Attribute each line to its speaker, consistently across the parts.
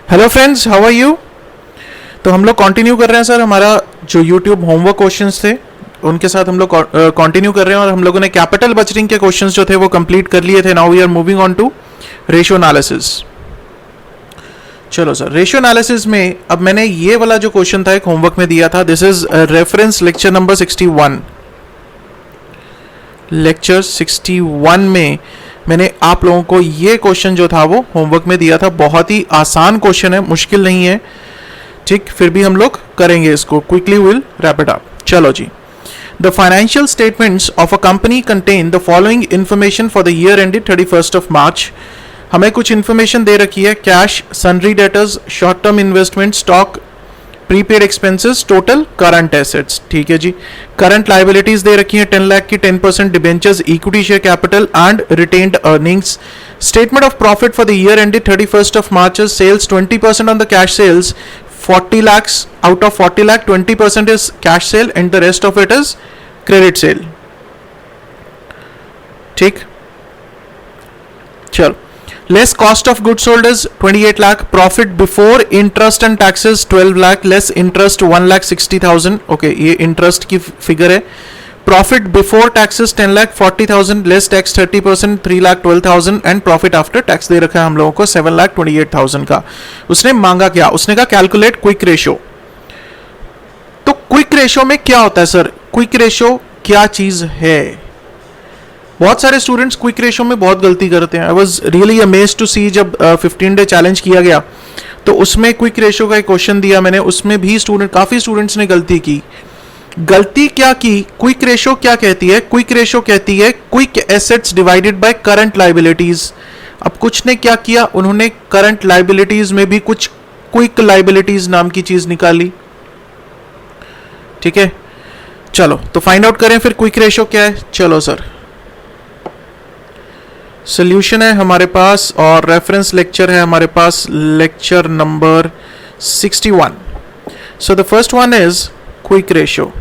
Speaker 1: Hello friends, how are you. तो हम लोग कंटिन्यू कर रहे हैं सर, हमारा जो यूट्यूब होमवर्क क्वेश्चंस थे उनके साथ हम लोग कंटिन्यू कर रहे हैं और हम लोगों ने कैपिटल बजटिंग के क्वेश्चंस जो थे वो कंप्लीट कर लिए थे। Now we are moving on to ratio analysis. चलो सर, रेशियो एनालिसिस में अब मैंने ये वाला जो क्वेश्चन था एक होमवर्क में दिया था। This is reference lecture number 61। Lecture 61 में मैंने आप लोगों को ये क्वेश्चन जो था वो होमवर्क में दिया था। बहुत ही आसान क्वेश्चन है, मुश्किल नहीं है, ठीक। फिर भी हम लोग करेंगे इसको quickly, will wrap it up. चलो जी। The financial statements of a company contain the following information for the year ended 31st of March। हमें कुछ इंफॉर्मेशन दे रखी है। Cash, sundry debtors, short term investment, stock, prepaid expenses, total current assets. ठीक है जी। Current liabilities दे रखी है 10 लाख की, 10% debentures, equity share capital and retained earnings. Statement of profit for the year ended 31st of March। Sales 20% on the cash sales, 40 lakhs out of 40 lakh, 20% is cash sale and the rest of it is credit sale। ठीक, चलो। Less cost of goods sold is 28 lakh. Profit before interest and taxes 12 lakh. Less interest 1,60,000। Okay, ये interest की figure है। Profit before taxes 10 lakh 40,000। Less tax 30% 3,12,000 and profit after tax दे रखा है हम लोगों को 7,28,000 का। उसने मांगा क्या? उसने कहा कैलकुलेट क्विक रेशियो। तो क्विक रेशियो में क्या होता है सर? क्विक रेशियो क्या चीज है? बहुत सारे स्टूडेंट्स क्विक रेशियो में बहुत गलती करते हैं। I was really amazed to see जब 15 डे चैलेंज किया गया तो उसमें क्विक रेशियो का एक क्वेश्चन दिया मैंने, उसमें भी काफी स्टूडेंट्स ने गलती की। गलती क्या की? क्विक रेशियो क्या कहती है? क्विक रेशियो कहती है quick assets divided by current liabilities. अब कुछ ने क्या किया, उन्होंने करंट लाइबिलिटीज में भी कुछ क्विक लाइबिलिटीज नाम की चीज निकाली। ठीक है, चलो तो फाइंड आउट करें फिर क्विक रेशियो क्या है। चलो सर, सोल्यूशन है हमारे पास और रेफरेंस लेक्चर है हमारे पास, lecture number 61। So the first one is quick ratio.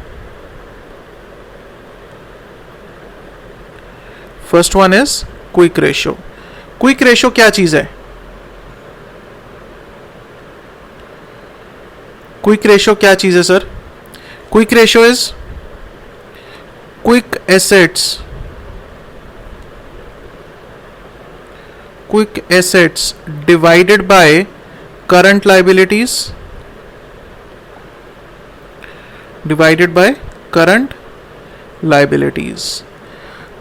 Speaker 1: First one is quick ratio. Quick ratio क्या चीज है? क्विक रेशियो क्या चीज है sir? Quick ratio is quick assets, quick assets divided by current liabilities, divided by current liabilities।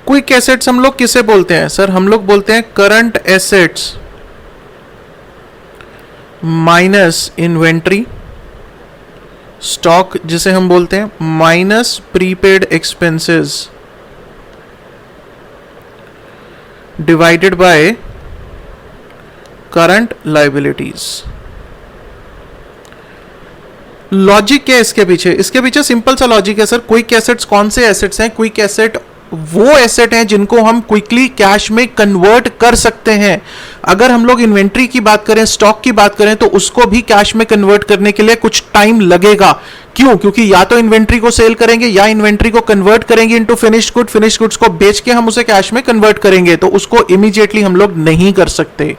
Speaker 1: Quick assets हम लोग किसे बोलते हैं सर? हम लोग बोलते हैं current assets minus inventory, stock जिसे हम बोलते हैं, minus prepaid expenses divided by current liabilities. Logic क्या है इसके पीछे? इसके पीछे सिंपल सा लॉजिक है सर। क्विक एसेट्स कौन से एसेट्स हैं? क्विक एसेट वो एसेट हैं जिनको हम क्विकली कैश में कन्वर्ट कर सकते हैं। अगर हम लोग इन्वेंट्री की बात करें, स्टॉक की बात करें, तो उसको भी कैश में कन्वर्ट करने के लिए कुछ टाइम लगेगा। क्यों? क्योंकि या तो इन्वेंट्री को सेल करेंगे या इन्वेंट्री को कन्वर्ट करेंगे into finished good, finished goods को बेच के हम उसे कैश में कन्वर्ट करेंगे, तो उसको इमीडिएटली हम लोग नहीं कर सकते।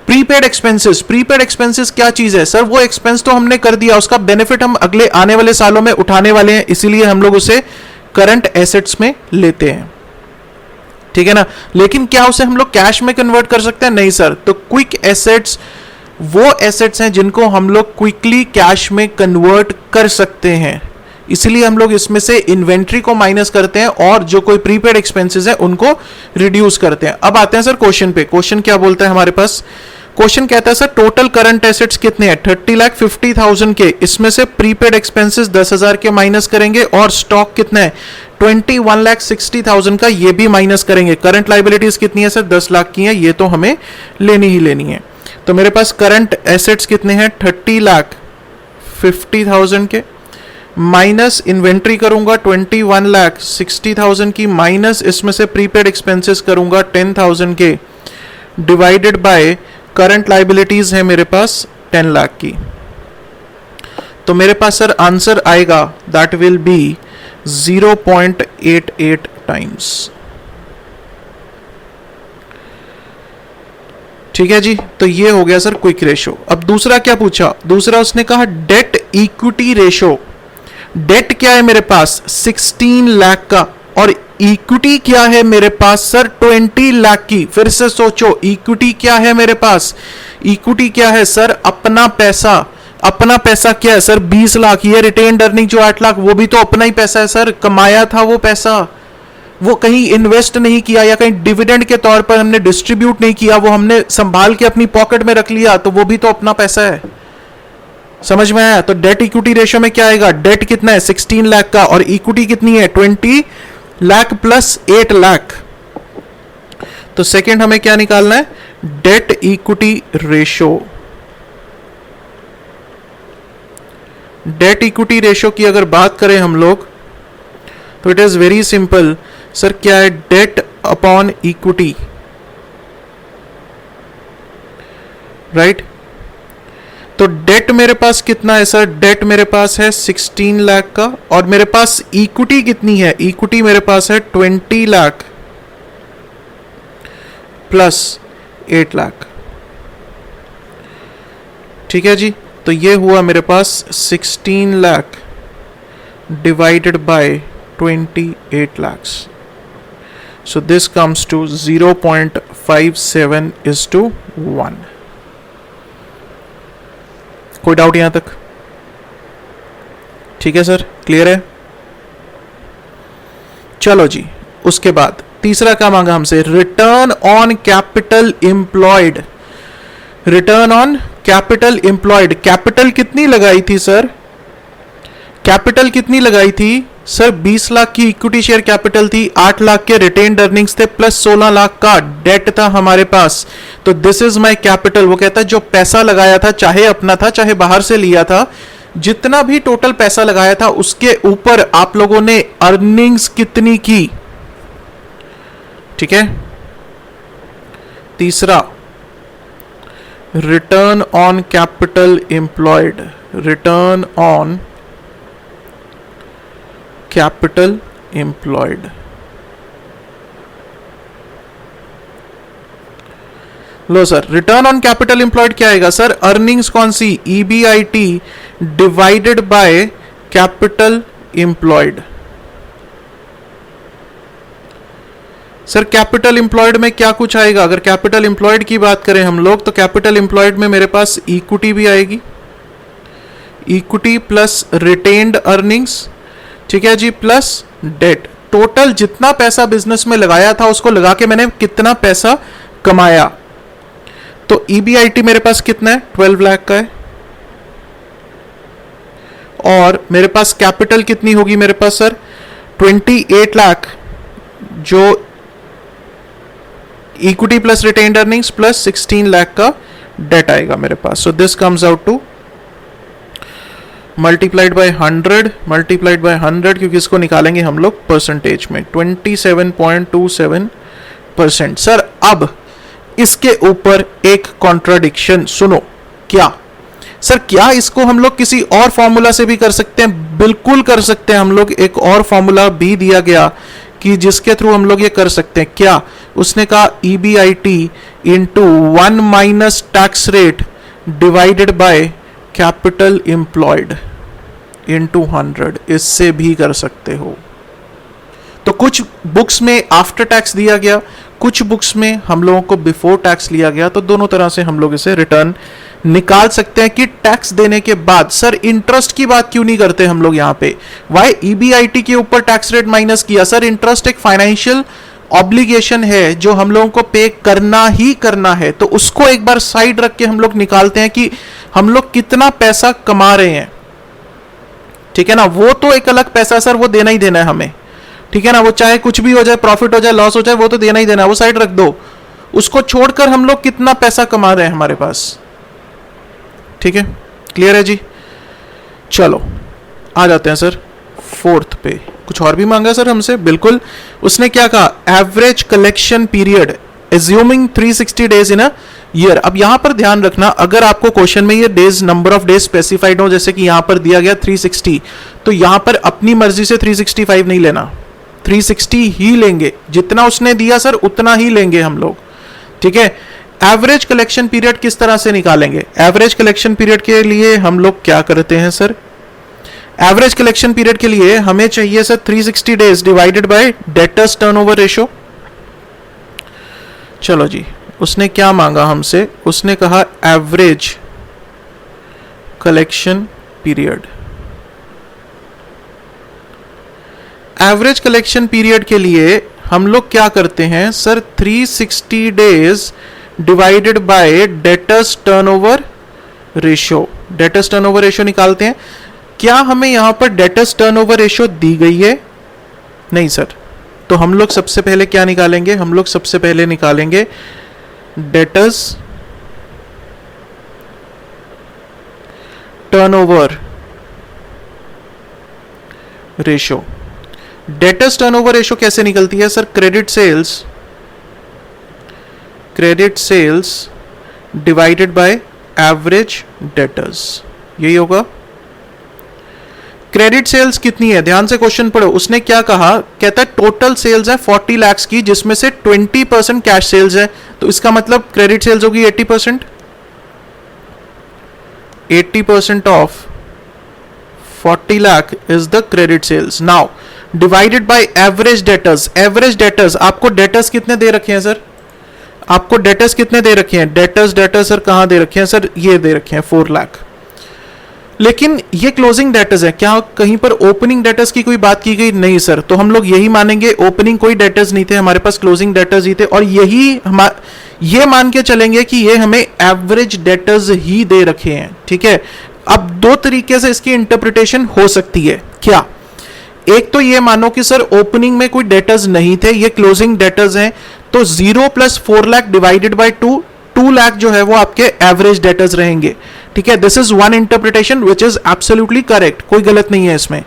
Speaker 1: प्रीपेड एक्सपेंसेस, प्रीपेड एक्सपेंसेस क्या चीज है सर? वो एक्सपेंस तो हमने कर दिया, उसका बेनिफिट हम अगले आने वाले सालों में उठाने वाले हैं, इसीलिए हम लोग उसे करंट एसेट्स में लेते हैं। ठीक है ना? लेकिन क्या उसे हम लोग कैश में कन्वर्ट कर सकते हैं? नहीं सर। तो क्विक एसेट्स वो एसेट्स हैं जिनको हम लोग क्विकली कैश में कन्वर्ट कर सकते हैं, इसलिए हम लोग इसमें से इन्वेंट्री को माइनस करते हैं और जो कोई प्रीपेड एक्सपेंसेस है उनको रिड्यूस करते हैं। अब आते हैं सर क्वेश्चन पे। क्वेश्चन क्या बोलता है हमारे पास? क्वेश्चन कहता है सर टोटल करंट एसेट्स कितने हैं? 30,50,000 के। इसमें से प्रीपेड एक्सपेंसेस 10,000 के माइनस करेंगे और स्टॉक कितना है? 21,60,000 का, ये भी माइनस करेंगे। करंट लाइबिलिटीज कितनी है सर? 10 लाख की है, ये तो हमें लेनी ही लेनी है। तो मेरे पास करंट एसेट्स कितने हैं? 30,50,000 के, माइनस इन्वेंट्री करूंगा 21,60,000 की, माइनस इसमें से प्रीपेड एक्सपेंसेस करूंगा 10,000 के, डिवाइडेड बाय करंट लाइबिलिटीज है मेरे पास 10 लाख की। तो मेरे पास सर आंसर आएगा दैट विल बी 0.88 टाइम्स। ठीक है जी, तो ये हो गया सर क्विक रेशो। अब दूसरा क्या पूछा, दूसरा उसने कहा डेट इक्विटी रेशो। डेट क्या है मेरे पास 16 लाख का, और इक्विटी क्या है मेरे पास सर 20 लाख की। फिर से सोचो, इक्विटी क्या है मेरे पास, इक्विटी क्या है सर अपना पैसा। अपना पैसा क्या है सर 20 लाख। ये रिटेन्ड अर्निंग जो 8 लाख, वो भी तो अपना ही पैसा है सर, कमाया था वो पैसा, वो कहीं इन्वेस्ट नहीं किया या कहीं डिविडेंड के तौर पर हमने डिस्ट्रीब्यूट नहीं किया, वो हमने संभाल के अपनी पॉकेट में रख लिया, तो वो भी तो अपना पैसा है। समझ में आया? तो डेट इक्विटी रेशियो में क्या आएगा, डेट कितना है 16 लाख का और इक्विटी कितनी है 20 लाख प्लस 8 लाख। तो सेकंड हमें क्या निकालना है, debt equity ratio. Debt equity ratio की अगर बात करें हम लोग तो it is very simple sir, क्या है डेट अपॉन इक्विटी, राइट। तो डेट मेरे पास कितना है सर, डेट मेरे पास है 16 लाख का, और मेरे पास इक्विटी कितनी है, इक्विटी मेरे पास है 20 लाख प्लस 8 लाख। ठीक है जी, तो ये हुआ मेरे पास 16 lakh divided by 28 lakhs. So this comes to 0.57 is to 1. कोई डाउट यहां तक? ठीक है सर, क्लियर है। चलो जी, उसके बाद तीसरा क्या मांगा हमसे, return on capital employed. Return on capital employed, capital कितनी लगाई थी सर, कैपिटल कितनी लगाई थी सर 20 लाख की इक्विटी शेयर कैपिटल थी, 8 लाख के रिटेन्ड अर्निंग्स थे, प्लस 16 लाख का डेट था हमारे पास। तो दिस इज माय कैपिटल। वो कहता है जो पैसा लगाया था, चाहे अपना था चाहे बाहर से लिया था, जितना भी टोटल पैसा लगाया था उसके ऊपर आप लोगों ने अर्निंग्स कितनी की। ठीक है। तीसरा, return on capital employed, return on capital employed. Low sir, return on capital employed क्या आएगा सर, अर्निंग्स कौन सी, EBIT divided by capital employed. Sir capital employed में क्या कुछ आएगा, अगर कैपिटल एम्प्लॉयड की बात करें हम लोग, तो कैपिटल एम्प्लॉयड में मेरे पास इक्विटी भी आएगी, इक्विटी प्लस रिटेन्ड अर्निंग्स, ठीक है जी, प्लस डेट। टोटल जितना पैसा बिजनेस में लगाया था उसको लगा के मैंने कितना पैसा कमाया। तो EBIT मेरे पास कितना है 12 लाख का है, और मेरे पास कैपिटल कितनी होगी मेरे पास सर 28 लाख, जो equity plus retained earnings plus 16 lakh का डेट आएगा मेरे पास। So this comes out to multiplied by 100, multiplied by 100, क्योंकि इसको निकालेंगे हम लोग परसेंटेज में, 27.27%। सर अब इसके ऊपर एक कॉन्ट्राडिक्शन सुनो। क्या सर, क्या इसको हम लोग किसी और फॉर्मूला से भी कर सकते हैं? बिल्कुल कर सकते हैं हम लोग। एक और फॉर्मूला भी दिया गया कि जिसके थ्रू हम लोग ये कर सकते हैं। क्या उसने कहा, EBIT into 1 minus tax rate divided by capital employed into 100, इससे भी कर सकते हो। तो कुछ बुक्स में आफ्टर टैक्स दिया गया, कुछ बुक्स में हम लोगों को बिफोर टैक्स लिया गया, तो दोनों तरह से हम लोग इसे रिटर्न निकाल सकते हैं कि टैक्स देने के बाद। सर इंटरेस्ट की बात क्यों नहीं करते हम लोग यहाँ पे, वाई EBIT के ऊपर टैक्स रेट माइनस किया? सर इंटरेस्ट एक फाइनेंशियल ऑब्लिगेशन है जो हम लोगों को पे करना ही करना है, तो उसको एक बार साइड रख के हम लोग निकालते हैं कि हम लोग कितना पैसा कमा रहे हैं। ठीक है ना, वो तो एक अलग पैसा सर, वो देना ही देना है हमें। ठीक है ना, वो चाहे कुछ भी हो जाए, प्रॉफिट हो जाए, लॉस हो जाए, वो तो देना ही देना है, वो साइड रख दो। उसको छोड़कर हम लोग कितना पैसा कमा रहे हैं हमारे पास। ठीक है, क्लियर है जी। चलो आ जाते हैं सर फोर्थ पे। कुछ और भी मांगा सर हमसे? बिल्कुल। उसने क्या कहा, average collection period assuming 360 days in a year. अब यहां पर ध्यान रखना, अगर आपको क्वेश्चन में ये days, number of days specified हो, जैसे कि यहां पर दिया गया 360, तो यहां पर अपनी मर्जी से 365 नहीं लेना, 360 ही लेंगे। जितना उसने दिया सर उतना ही लेंगे हम लोग। ठीक है, एवरेज कलेक्शन पीरियड किस तरह से निकालेंगे? एवरेज कलेक्शन पीरियड के लिए हम लोग क्या करते हैं सर? एवरेज कलेक्शन पीरियड के लिए हमें चाहिए sir 360 days divided by debtors turnover ratio. चलो जी, उसने क्या मांगा हमसे? उसने कहा average collection period. Average collection period के लिए हम लोग क्या करते हैं sir? 360 days divided by debtors turnover ratio. Debtors turnover ratio निकालते हैं। क्या हमें यहां पर डेटर्स टर्नओवर रेशो दी गई है? नहीं सर। तो हम लोग सबसे पहले क्या निकालेंगे? हम लोग सबसे पहले निकालेंगे debtors turnover ratio. Debtors turnover ratio कैसे निकलती है sir? Credit sales divided by average debtors, यही होगा। क्रेडिट सेल्स कितनी है? ध्यान से क्वेश्चन पढ़ो। उसने क्या कहा? कहता है टोटल सेल्स है 40 लाख की, जिसमें से 20% कैश सेल्स है। तो इसका मतलब क्रेडिट सेल्स होगी 80%। 80% of 40 lakh is the credit sales. Now divided by average debtors. Average debtors, आपको डेटर्स कितने दे रखे हैं सर? आपको डेटर्स कितने दे रखे हैं? डेटर्स सर कहां दे रखे हैं सर? ये दे रखे हैं 4 लाख। लेकिन ये क्लोजिंग डेटर्स है, क्या कहीं पर ओपनिंग डेटर्स की कोई बात की गई? नहीं सर। तो हम लोग यही मानेंगे ओपनिंग कोई डेटर्स नहीं थे, हमारे पास क्लोजिंग डेटर्स ही थे, और यही हम ये मान के चलेंगे कि ये हमें एवरेज डेटर्स ही दे रखे हैं। ठीक है। अब दो तरीके से इसकी इंटरप्रिटेशन हो सकती है। क्या? एक तो ये मानो कि सर ओपनिंग में कोई डेटर्स नहीं थे, ये क्लोजिंग डेटर्स हैं, तो 0 + 4 लाख डिवाइडेड बाय 2 लाख जो है वो आपके एवरेज डेटर्स रहेंगे। ठीक है। This is one interpretation which is absolutely correct, कोई गलत नहीं है इसमें,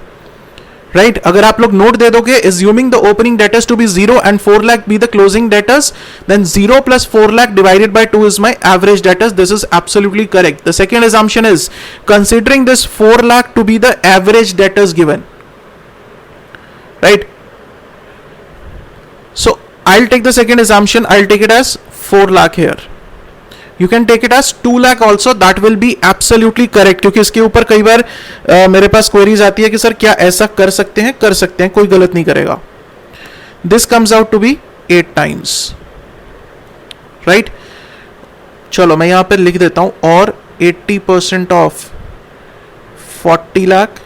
Speaker 1: राइट। अगर आप लोग नोट दे दोगे, assuming the opening debtors to be 0 and 4 lakh be the closing debtors, then 0 + 4 lakh divided by 2 is my average debtors. This is absolutely correct. The second assumption is considering this 4 lakh to be the average debtors given, right? So I'll take the second assumption. I'll take it as 4 lakh here. You can take it as 2 lakh also. That will be absolutely correct. क्योंकि इसके ऊपर कई बार मेरे पास queries आती है कि sir क्या ऐसा कर सकते हैं? कर सकते हैं, कोई गलत नहीं करेगा। This comes out to be 8 times, right? चलो मैं यहां पर लिख देता हूं, और 80% of 40 lakh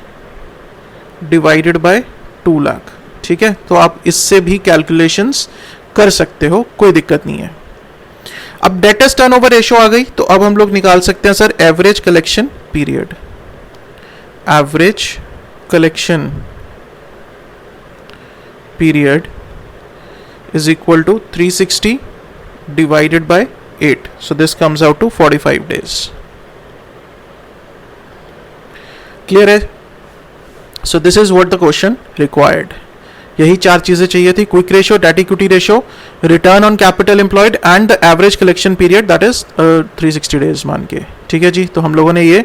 Speaker 1: divided by 2 lakh. ठीक है। तो आप इससे भी कैलकुलेशंस कर सकते हो, कोई दिक्कत नहीं है। अब डेटर्स टर्नओवर रेशो आ गई, तो अब हम लोग निकाल सकते हैं sir average collection period. Average collection period is equal to 360 divided by 8, so this comes out to 45 days. Clear है? So this is what the question required. यही 4 चीजें चाहिए थी: quick ratio, debt equity ratio, return on capital employed and the average collection period, that is 360 days मान के। ठीक है जी। तो हम लोगों ने ये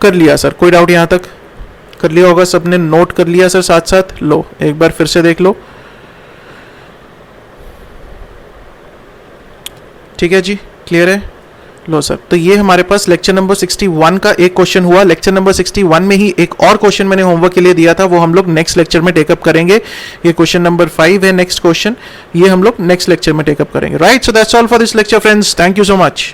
Speaker 1: कर लिया सर। कोई डाउट यहां तक? कर लिया होगा सबने, नोट कर लिया सर साथ साथ? लो एक बार फिर से देख लो। ठीक है जी, क्लियर है? लो सर, तो ये हमारे पास लेक्चर नंबर 61 का एक क्वेश्चन हुआ। लेक्चर नंबर 61 में ही एक और क्वेश्चन मैंने होमवर्क के लिए दिया था, वो हम लोग नेक्स्ट लेक्चर में टेकअप करेंगे। ये क्वेश्चन नंबर 5 है नेक्स्ट क्वेश्चन, ये हम लोग नेक्स्ट लेक्चर में टेकअप करेंगे। Right, so that's all for this lecture friends, thank you so much.